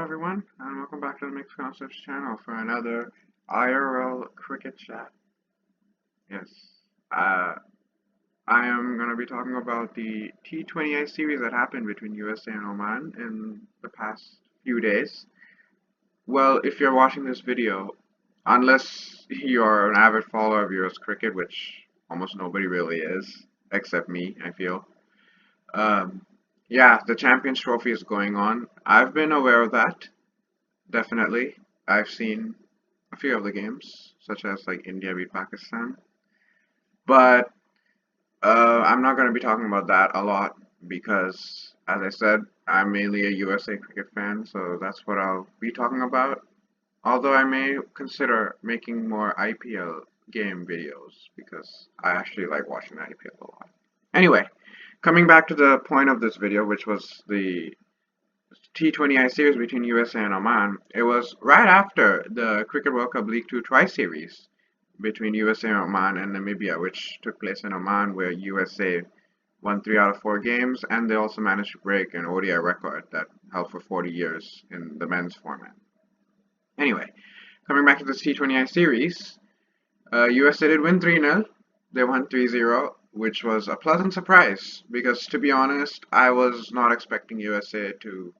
everyone, and welcome back to the Mixed Concepts channel for another IRL cricket chat. Yes, uh, I am going to be talking about the T20I series that happened between USA and Oman in the past few days. Well, if you're watching this video, unless you're an avid follower of US cricket, which almost nobody really is, except me, I feel. Um, yeah, the Champions Trophy is going on. I've been aware of that. Definitely. I've seen a few of the games, such as like India beat Pakistan. But I'm not going to be talking about that a lot because, as I said, I'm mainly a USA cricket fan, so that's what I'll be talking about. Although I may consider making more IPL game videos because I actually like watching IPL a lot. Anyway, coming back to the point of this video, which was the T20I series between USA and Oman, it was right after the Cricket World Cup League 2 Tri-Series between USA and Oman and Namibia, which took place in Oman, where USA won 3 out of 4 games, and they also managed to break an ODI record that held for 40 years in the men's format. Anyway, coming back to this T20I series, USA did win 3-0. They won 3-0, which was a pleasant surprise because, to be honest, I was not expecting USA to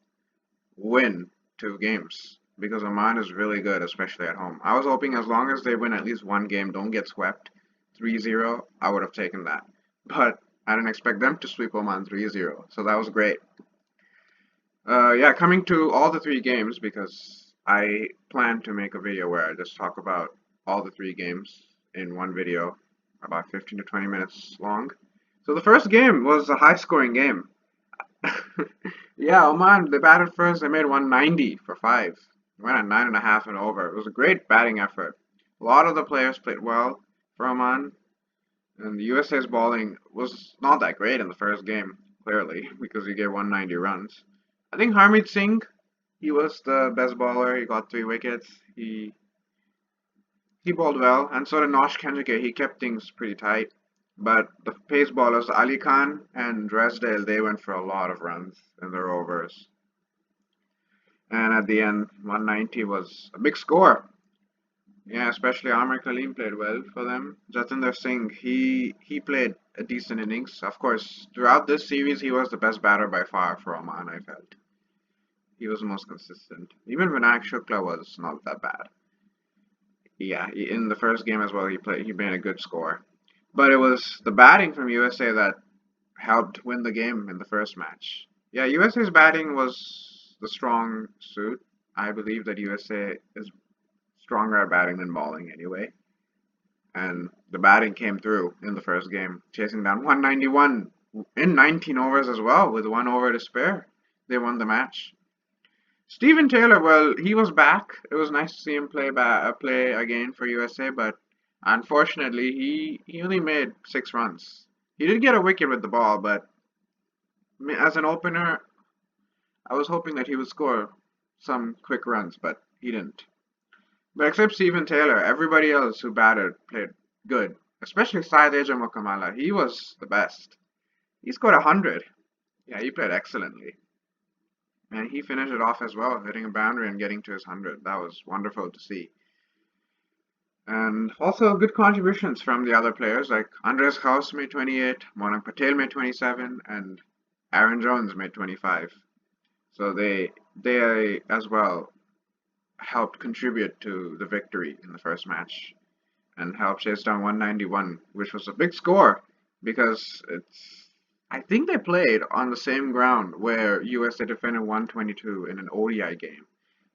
win 2 games because Oman is really good, especially at home. I was hoping as long as they win at least one game, don't get swept 3-0, I would have taken that. But I didn't expect them to sweep Oman 3-0, so that was great. Yeah, coming to all the 3 games because I plan to make a video where I just talk about all the 3 games in one video, about 15 to 20 minutes long. So the first game was a high-scoring game. Yeah, Oman, they batted first. They made 190 for 5. They went at 9.5 and over. It was a great batting effort. A lot of the players played well for Oman, and the USA's bowling was not that great in the first game, clearly, because he gave 190 runs. I think Harmeet Singh, he was the best bowler. He got 3 wickets. He bowled well, and so did Nosh Kanjike. He kept things pretty tight. But the pace bowlers, Ali Khan and Dresdale, they went for a lot of runs in their overs. And at the end, 190 was a big score. Yeah, especially Amir Kaleem played well for them. Jatinder Singh, he played a decent innings. Of course, throughout this series, he was the best batter by far for Oman, I felt. He was the most consistent. Even Vinayak Shukla was not that bad. Yeah, in the first game as well, he made a good score. But it was the batting from USA that helped win the game in the first match. Yeah, USA's batting was the strong suit. I believe that USA is stronger at batting than bowling anyway. And the batting came through in the first game, chasing down 191 in 19 overs as well, with 1 over to spare. They won the match. Steven Taylor, well, he was back. It was nice to see him play again for USA, but unfortunately, he only made 6 runs. He did get a wicket with the ball, but as an opener, I was hoping that he would score some quick runs, but he didn't. But except Steven Taylor, everybody else who batted played good, especially Syed Mukamala. He was the best. He scored 100. Yeah, he played excellently. And he finished it off as well, hitting a boundary and getting to his 100. That was wonderful to see. And also good contributions from the other players, like Andres House made 28, Monang Patel made 27, and Aaron Jones made 25. So they as well helped contribute to the victory in the first match and helped chase down 191, which was a big score because I think they played on the same ground where USA defended 122 in an ODI game.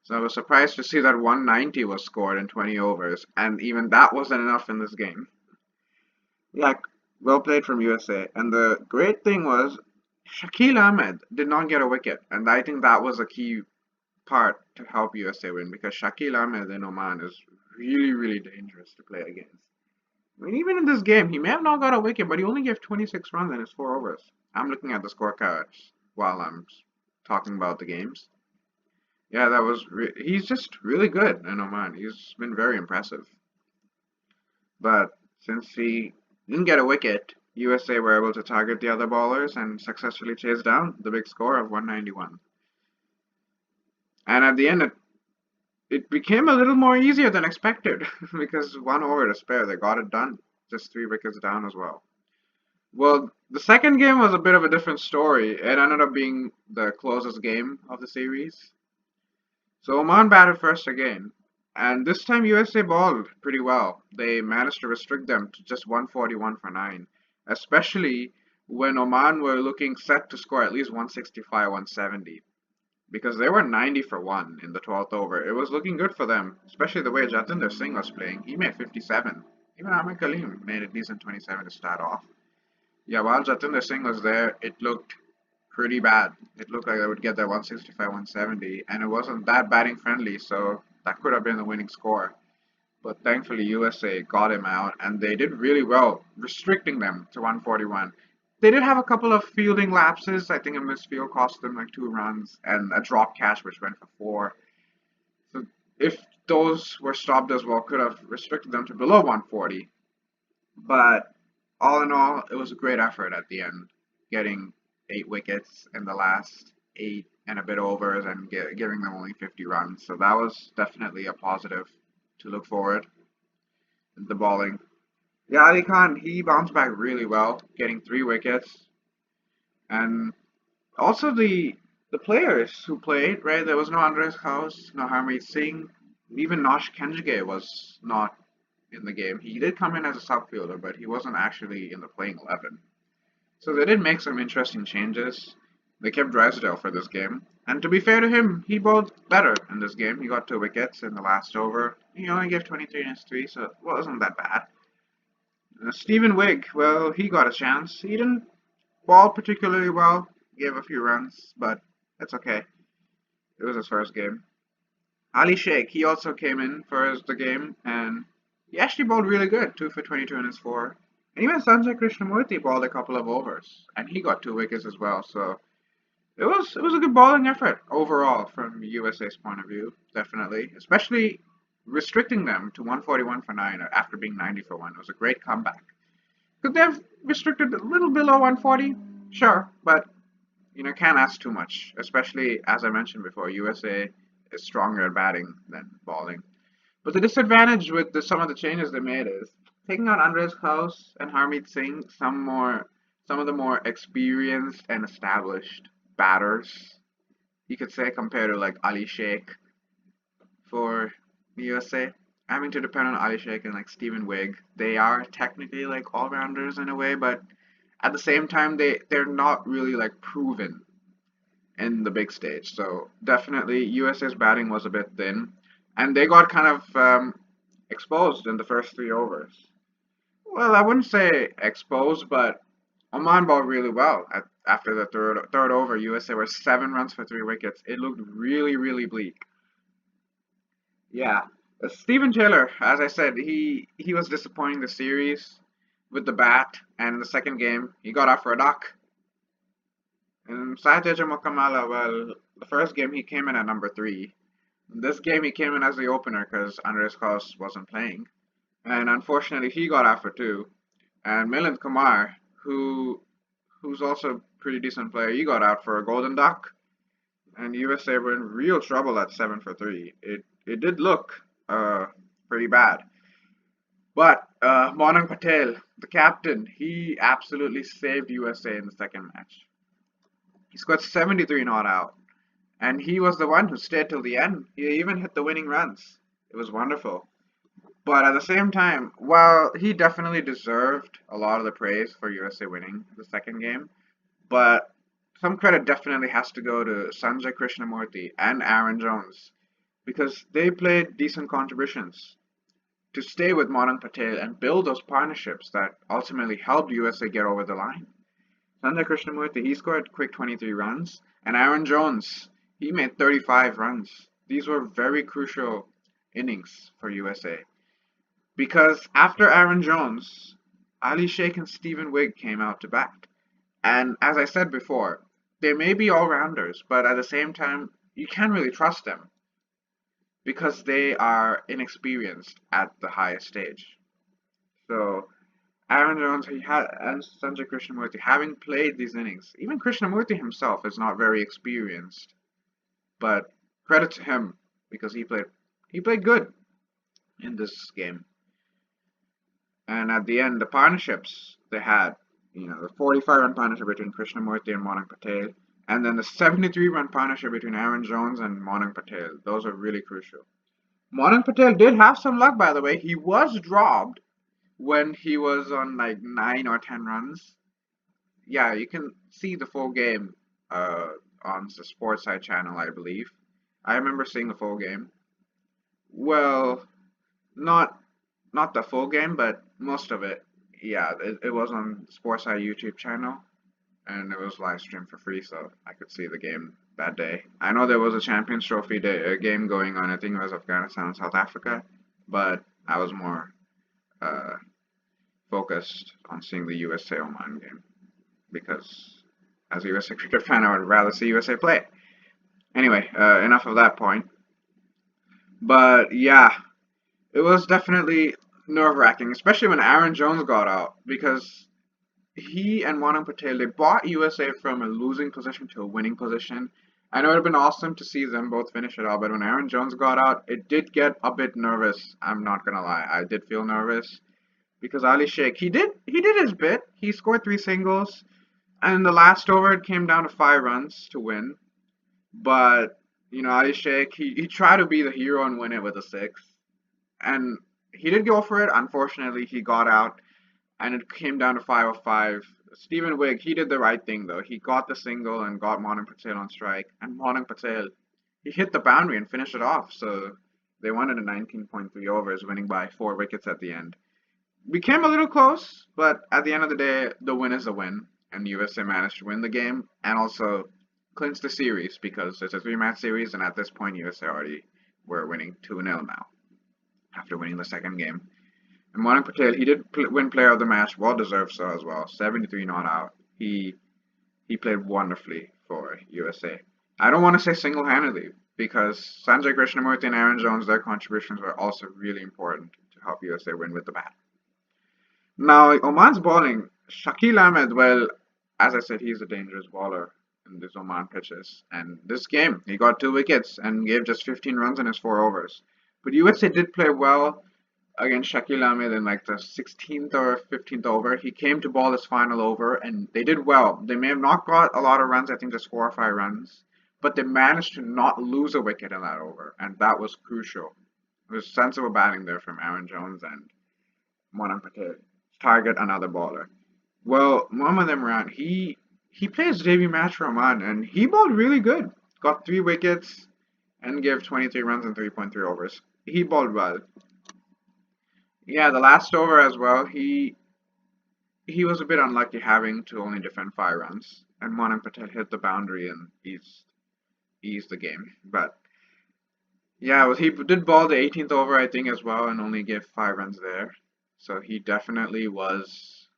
So I was surprised to see that 190 was scored in 20 overs, and even that wasn't enough in this game. Yeah, well played from USA. And the great thing was Shakil Ahmed did not get a wicket, and I think that was a key part to help USA win because Shakil Ahmed in Oman is really, really dangerous to play against. I mean, even in this game, he may have not got a wicket, but he only gave 26 runs in his 4 overs. I'm looking at the scorecards while I'm talking about the games. Yeah, he's just really good in Oman. He's been very impressive. But since he didn't get a wicket, USA were able to target the other bowlers and successfully chase down the big score of 191. And at the end, it became a little more easier than expected because 1 over to spare, they got it done. Just 3 wickets down as well. Well, the second game was a bit of a different story. It ended up being the closest game of the series. So Oman batted first again, and this time USA bowled pretty well. They managed to restrict them to just 141 for 9, especially when Oman were looking set to score at least 165, 170, because they were 90 for 1 in the 12th over. It was looking good for them, especially the way Jatinder Singh was playing. He made 57. Even Ahmed Kaleem made a decent 27 to start off. Yeah, while Jatinder Singh was there, it looked pretty bad. It looked like they would get their 165, 170, and it wasn't that batting friendly, so that could have been the winning score. But thankfully, USA got him out, and they did really well, restricting them to 141. They did have a couple of fielding lapses. I think a missed field cost them like 2 runs, and a drop catch which went for 4. So if those were stopped as well, could have restricted them to below 140. But all in all, it was a great effort at the end, getting 8 wickets in the last 8 and a bit overs and giving them only 50 runs. So that was definitely a positive to look forward. The bowling. Yeah, Ali Khan, he bounced back really well, getting 3 wickets. And also the players who played, right? There was no Andres House, no Harmeet Singh, even Nosh Kenjige was not in the game. He did come in as a sub fielder, but he wasn't actually in the playing 11. So they did make some interesting changes. They kept Drysdale for this game. And to be fair to him, he bowled better in this game. He got 2 wickets in the last over. He only gave 23 in his 3, so it wasn't that bad. Stephen Wigg, well, he got a chance. He didn't bowl particularly well. Gave a few runs, but that's okay. It was his first game. Ali Sheikh, he also came in for the game, and he actually bowled really good, 2 for 22 in his 4. And even Sanjay Krishnamurti bowled a couple of overs, and he got 2 wickets as well. So it was a good bowling effort overall from USA's point of view, definitely. Especially restricting them to 141 for 9 after being 90 for 1. It was a great comeback. Could they have restricted a little below 140? Sure, but can't ask too much. Especially as I mentioned before, USA is stronger at batting than bowling. But the disadvantage with some of the changes they made is taking out Andres House and Harmeet Singh, some of the more experienced and established batters, you could say, compared to like Ali Sheikh for the USA. Having to depend on Ali Sheikh and like Stephen Wigg, they are technically like all rounders in a way, but at the same time they're not really like proven in the big stage. So definitely USA's batting was a bit thin, and they got kind of exposed in the first 3 overs. Well, I wouldn't say exposed, but Oman bowled really well. After the third over, USA were 7 runs for 3 wickets. It looked really, really bleak. Yeah, Stephen Taylor, as I said, he was disappointing the series with the bat, and in the second game he got out for a duck. And Saiteja Mukamala, well, the first game he came in at number 3. This game he came in as the opener because Andres Kos wasn't playing, and unfortunately he got out for 2. And Milind Kumar, who's also a pretty decent player, he got out for a golden duck. And USA were in real trouble at 7 for 3. It did look pretty bad. But Monang Patel, the captain, he absolutely saved USA in the second match. He scored 73 not out, and he was the one who stayed till the end. He even hit the winning runs. It was wonderful. But at the same time, while he definitely deserved a lot of the praise for USA winning the second game, but some credit definitely has to go to Sanjay Krishnamurti and Aaron Jones because they played decent contributions to stay with Monang Patel and build those partnerships that ultimately helped USA get over the line. Sanjay Krishnamurti, he scored quick 23 runs, and Aaron Jones, he made 35 runs. These were very crucial innings for USA. Because after Aaron Jones, Ali Sheikh and Stephen Wigg came out to bat. And as I said before, they may be all rounders, but at the same time, you can't really trust them because they are inexperienced at the highest stage. So Aaron Jones and Sanjay Krishnamurti, having played these innings, even Krishnamurti himself is not very experienced, but Credit to him because he played good in this game. And at the end, the partnerships they had, the 45-run partnership between Krishnamurti and Monang Patel, and then the 73-run partnership between Aaron Jones and Monang Patel. Those are really crucial. Monang Patel did have some luck, by the way. He was dropped when he was on like 9 or 10 runs. Yeah, you can see the full game uh, on the Sports Side channel, I believe. I remember seeing the full game. Well, not not the full game, but most of it. Yeah, it was on Sports Side YouTube channel, and it was live streamed for free, so I could see the game that day. I know there was a Champions Trophy game going on. I think it was Afghanistan and South Africa, but I was more uh, focused on seeing the USA Oman game because, as a USA cricket fan, I would rather see USA play. Anyway, enough of that point. But yeah, it was definitely nerve-wracking, especially when Aaron Jones got out because he and Monang Patel they brought USA from a losing position to a winning position. I know it would have been awesome to see them both finish it out, but when Aaron Jones got out, it did get a bit nervous. I'm not gonna lie, I did feel nervous because Ali Sheikh he did his bit. He scored 3 singles, and in the last over it came down to 5 runs to win. But Ali Sheikh he tried to be the hero and win it with a six, and he did go for it. Unfortunately, he got out and it came down to 5 of 5. Stephen Wigg, he did the right thing though. He got the single and got Monang Patel on strike, and Monang Patel he hit the boundary and finished it off. So they won it in 19.3 overs, winning by 4 wickets at the end. Became a little close, but at the end of the day, the win is a win, and USA managed to win the game and also clinch the series because it's a 3-match series, and at this point, USA already were winning 2-0 now after winning the second game. And Monang Patel, he did win Player of the Match, well deserved so as well. 73 not out. He played wonderfully for USA. I don't want to say single-handedly because Sanjay Krishnamurti and Aaron Jones, their contributions were also really important to help USA win with the bat. Now, Oman's bowling, Shakil Ahmed, well, as I said, he's a dangerous bowler in these Oman pitches. And this game, he got 2 wickets and gave just 15 runs in his 4 overs. But USA did play well against Shakil Ahmed in like the 16th or 15th over. He came to bowl his final over and they did well. They may have not got a lot of runs, I think just 4 or 5 runs, but they managed to not lose a wicket in that over, and that was crucial. It was sensible batting there from Aaron Jones and Monang Patel. Target another bowler. Well, Mohammad Imran, he plays debut match for Oman and he bowled really good. Got 3 wickets and gave 23 runs in 3.3 overs. He bowled well. Yeah, the last over as well, he was a bit unlucky having to only defend 5 runs, and Monang Patel hit the boundary and eased the game. But yeah, he did bowl the 18th over, I think, as well, and only gave 5 runs there. So he definitely was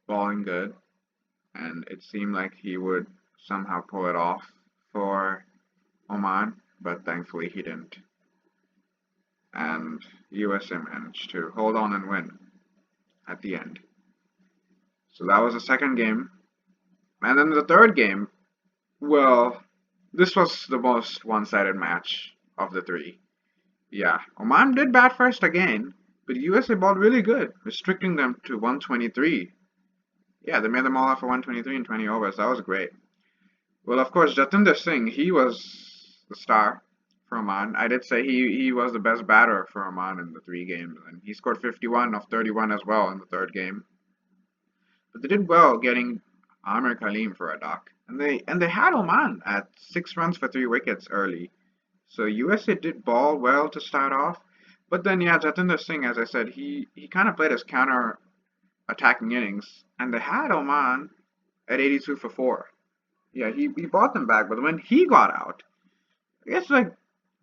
bowling good, and it seemed like he would somehow pull it off for Oman, but thankfully he didn't. And USA managed to hold on and win at the end. So that was the second game. And then the third game, well, this was the most one-sided match of the three. Yeah, Oman did bat first again, but USA bowled really good, restricting them to 123. Yeah, they made them all out for 123 in 20 overs. That was great. Well, of course, Jatinder Singh, he was the star for Oman. I did say he was the best batter for Oman in the 3 games, and he scored 51 of 31 as well in the third game. But they did well getting Amir Khalil for a duck, and they had Oman at 6 runs for 3 wickets early. So USA did ball well to start off, but then yeah, Jatinder Singh, as I said, he kind of played his counter attacking innings, and they had Oman at 82 for 4. Yeah, he brought them back, but when he got out, I guess like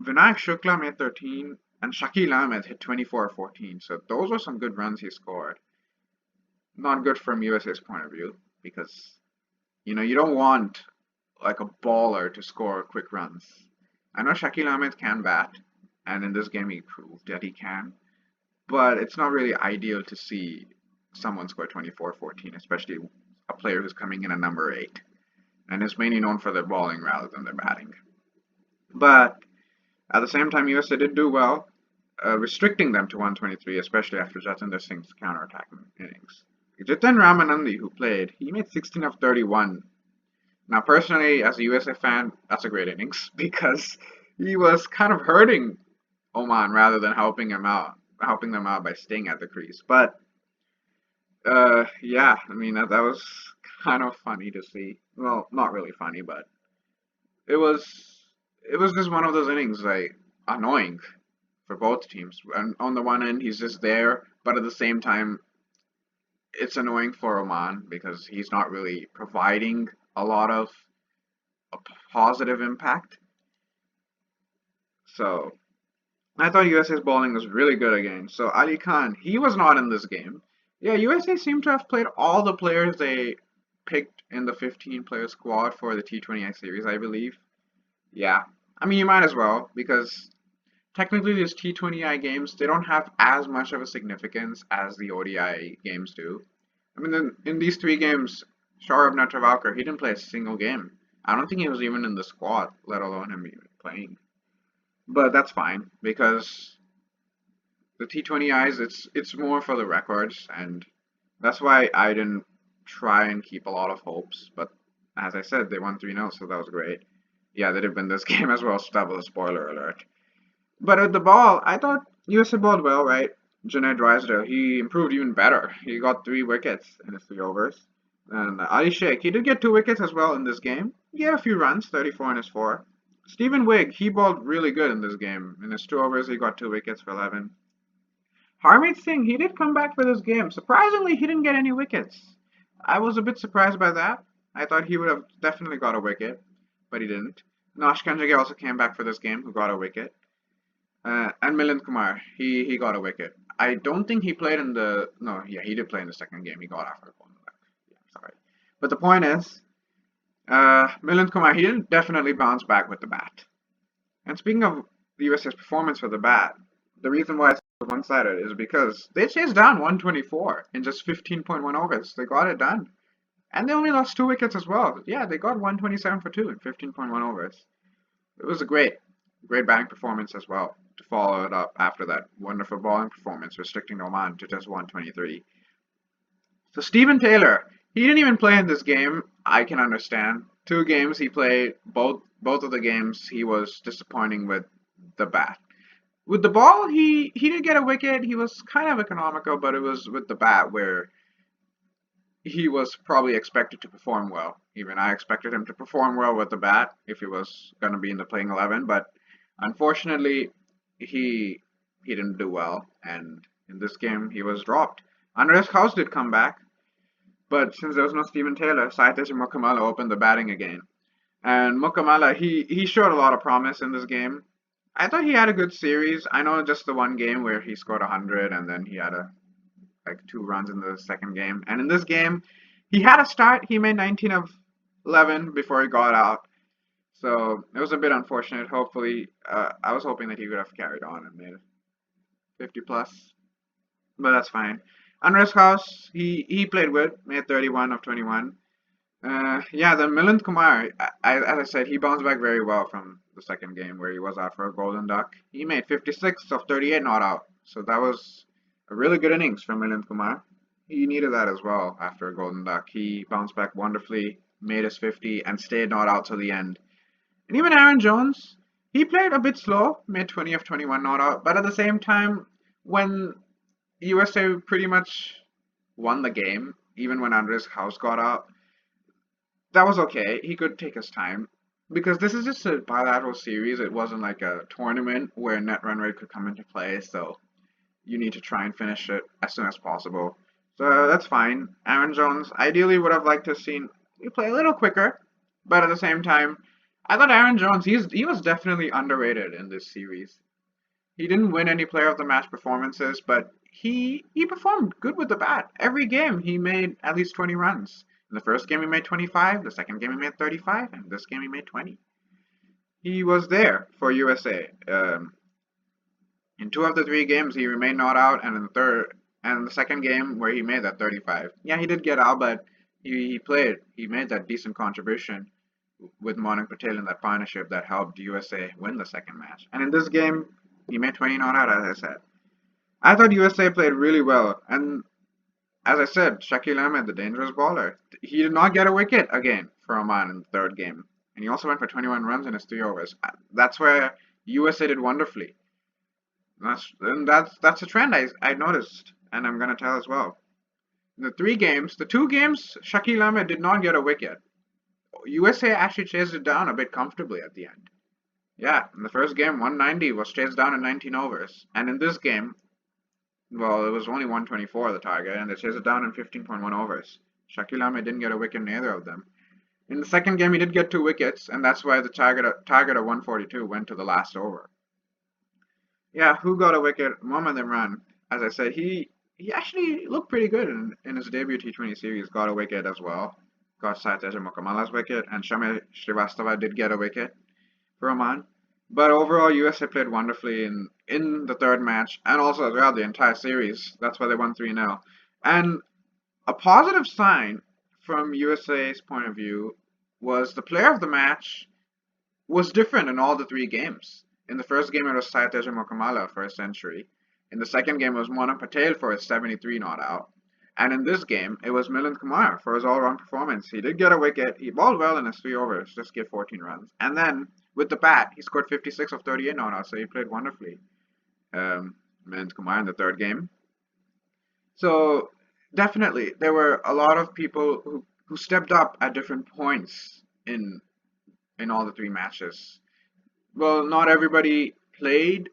Vinayak Shukla made 13 and Shakil Ahmed hit 24 or 14. So those were some good runs he scored. Not good from USA's point of view because you don't want like a baller to score quick runs. I know Shakil Ahmed can bat, and in this game he proved that he can, but it's not really ideal to see someone score 24-14, especially a player who's coming in at number 8 and is mainly known for their bowling rather than their batting. But at the same time, USA did do well, restricting them to 123, especially after Jatinder Singh's counter-attacking innings. Jitin Ramanandi, who played, he made 16 of 31. Now, personally, as a USA fan, that's a great innings because he was kind of hurting Oman rather than helping them out by staying at the crease. But yeah, I mean that was kind of funny to see. Well, not really funny, but it was it was just one of those innings like annoying for both teams. And on the one end, he's just there, but at the same time, it's annoying for Oman because he's not really providing a lot of a positive impact. So I thought USA's bowling was really good again. So Ali Khan, he was not in this game. Yeah, USA seemed to have played all the players they picked in the 15-player squad for the T20I series, I believe. Yeah, I mean you might as well because technically these T20I games they don't have as much of a significance as the ODI games do. I mean in these three games, Shaurabh Netravalkar, he didn't play a single game. I don't think he was even in the squad, let alone him even playing. But that's fine because the T20Is it's more for the records and that's why I didn't try and keep a lot of hopes. But as I said, they won 3-0, so that was great. Yeah, they did win this game as well, so that was a spoiler alert. But with the ball, I thought USA bowled well, right? Junaid Drysdale, he improved even better. He got 3 wickets in his 3 overs. And Ali Sheikh, he did get 2 wickets as well in this game. He had a few runs, 34 in his 4. Stephen Wigg, he bowled really good in this game. In his 2 overs, he got 2 wickets for 11. Harmeet Singh, he did come back for this game. Surprisingly, he didn't get any wickets. I was a bit surprised by that. I thought he would have definitely got a wicket, but he didn't. Nosh Kanjage also came back for this game, who got a wicket. And Milind Kumar, he got a wicket. I don't think he played in the no, yeah, he did play in the second game. He got after a ball. Yeah, sorry. But the point is, Milind Kumar, he didn't definitely bounce back with the bat. And speaking of the USA's performance with the bat, the reason why it's one-sided is because they chased down 124 in just 15.1 overs. They got it done. And they only lost 2 wickets as well. Yeah, they got 127 for 2 in 15.1 overs. It was a great batting performance as well to follow it up after that wonderful bowling performance, restricting Oman to just 123. So Stephen Taylor, he didn't even play in this game. I can understand. 2 games he played, both of the games he was disappointing with the bat. With the ball, he did get a wicket. He was kind of economical, but it was with the bat where he was probably expected to perform well. Even I expected him to perform well with the bat if he was going to be in the playing 11, but unfortunately, he he didn't do well, and in this game he was dropped. Andres House did come back, but since there was no Stephen Taylor, Saitesh Mukamala opened the batting again. And Mukamala, he showed a lot of promise in this game. I thought he had a good series. I know just the one game where he scored 100 and then he had a like 2 runs in the second game. And in this game, he had a start. He made 19 of 11 before he got out. So it was a bit unfortunate. Hopefully, I was hoping that he would have carried on and made 50 plus, but that's fine. Andres House, he played good, made 31 of 21. Yeah, then Milind Kumar, as I said, he bounced back very well from the second game where he was out for a golden duck. He made 56 of 38 not out, so that was a really good innings from Milind Kumar. He needed that as well after a golden duck. He bounced back wonderfully, made his 50, and stayed not out till the end. And even Aaron Jones, he played a bit slow, made 20 of 21 not out, but at the same time, when USA pretty much won the game, even when Andres House got out, that was okay. He could take his time because this is just a bilateral series. It wasn't like a tournament where net run rate could come into play, so you need to try and finish it as soon as possible. So that's fine. Aaron Jones ideally would have liked to have seen you play a little quicker, but at the same time, I thought Aaron Jones he was definitely underrated in this series. He didn't win any player of the match performances, but he performed good with the bat. Every game he made at least 20 runs. In the first game he made 25, the second game he made 35, and this game he made 20. He was there for USA. In 2 of the 3 games he remained not out, and in the second game where he made that 35. Yeah, he did get out, but he played. He made that decent contribution. with Monik Patel in that partnership that helped USA win the second match. And in this game, he made 20 not out, as I said. I thought USA played really well, and as I said, Shakil Ahmed, the dangerous bowler, he did not get a wicket again for Oman in the third game, and he also went for 21 runs in his 3 overs. That's where USA did wonderfully. That's a trend I noticed, and I'm gonna tell as well. In the 2 games, Shakil Ahmed did not get a wicket. USA actually chased it down a bit comfortably at the end. Yeah, in the first game, 190 was chased down in 19 overs, and in this game, well, it was only 124 the target, and they chased it down in 15.1 overs. Shakil Ahmed didn't get a wicket in either of them. In the second game, he did get 2 wickets, and that's why the target of 142 went to the last over. Yeah, who got a wicket? Mohammad Imran. As I said, he actually looked pretty good in his debut T20 series. Got a wicket as well. Got Saitesh Mokamala's wicket, and Shamir Srivastava did get a wicket for Oman. But overall, USA played wonderfully in the third match, and also throughout the entire series. That's why they won 3-0. And a positive sign from USA's point of view was the player of the match was different in all the 3 games. In the first game, it was Saitesh Mokamala for a century. In the second game, it was Monik Patel for his 73 not out. And in this game, it was Milind Kumar for his all-round performance. He did get a wicket. He bowled well in his 3 overs, just gave 14 runs. And then, with the bat, he scored 56 of 38 not out, so he played wonderfully. Milind Kumar in the third game. So, definitely, there were a lot of people who stepped up at different points in all the 3 matches. Well, not everybody played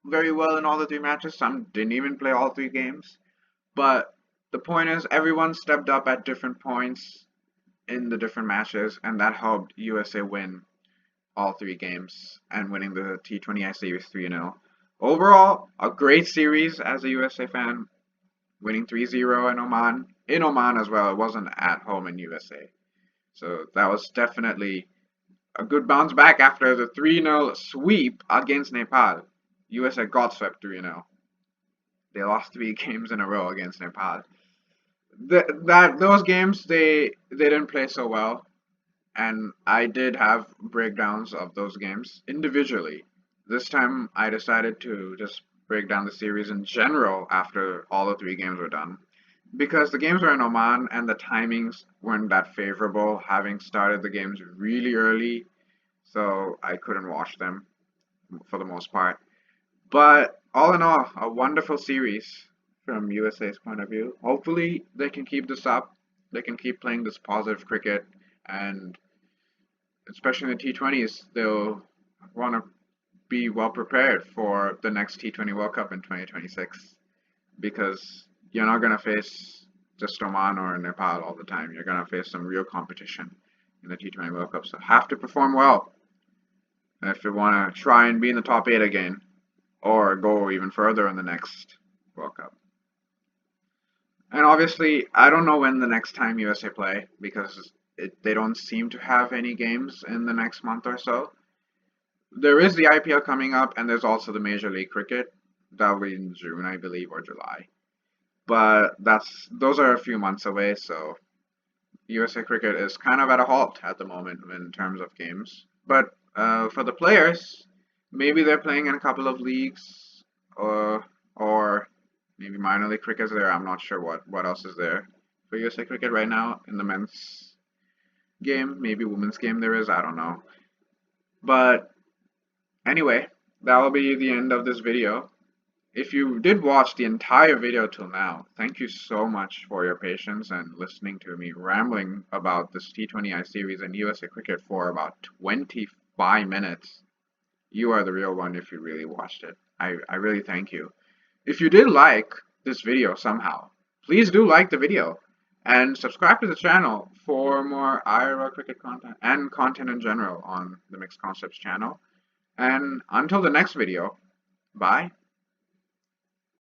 very well in all the 3 matches. Some didn't even play all 3 games. But the point is, everyone stepped up at different points in the different matches, and that helped USA win all 3 games and winning the T20I Series 3-0. Overall, a great series as a USA fan, winning 3-0 in Oman as well. It wasn't at home in USA. So that was definitely a good bounce back after the 3-0 sweep against Nepal. USA got swept 3-0. They lost 3 games in a row against Nepal. Those games they didn't play so well, and I did have breakdowns of those games individually. This time I decided to just break down the series in general after all the 3 games were done. Because the games were in Oman and the timings weren't that favorable, having started the games really early, so I couldn't watch them for the most part. But all in all, a wonderful series from USA's point of view. Hopefully, they can keep this up. They can keep playing this positive cricket, and especially in the T20s, they'll want to be well prepared for the next T20 World Cup in 2026, because you're not going to face just Oman or Nepal all the time. You're going to face some real competition in the T20 World Cup, so have to perform well if you want to try and be in the top 8 again, or go even further in the next World Cup. And obviously, I don't know when the next time USA play, because they don't seem to have any games in the next month or so. There is the IPL coming up, and there's also the Major League Cricket. That'll be in June, I believe, or July. But those are a few months away, so USA Cricket is kind of at a halt at the moment in terms of games. But for the players, maybe they're playing in a couple of leagues, or maybe minor league cricket's there. I'm not sure what else is there for USA Cricket right now in the men's game. Maybe women's game there is. I don't know. But anyway, that will be the end of this video. If you did watch the entire video till now, thank you so much for your patience and listening to me rambling about this T20I series and USA Cricket for about 25 minutes. You are the real one if you really watched it. I really thank you. If you did like this video somehow, please do like the video and subscribe to the channel for more IRL cricket content and content in general on the Mixed Concepts channel. And until the next video, bye.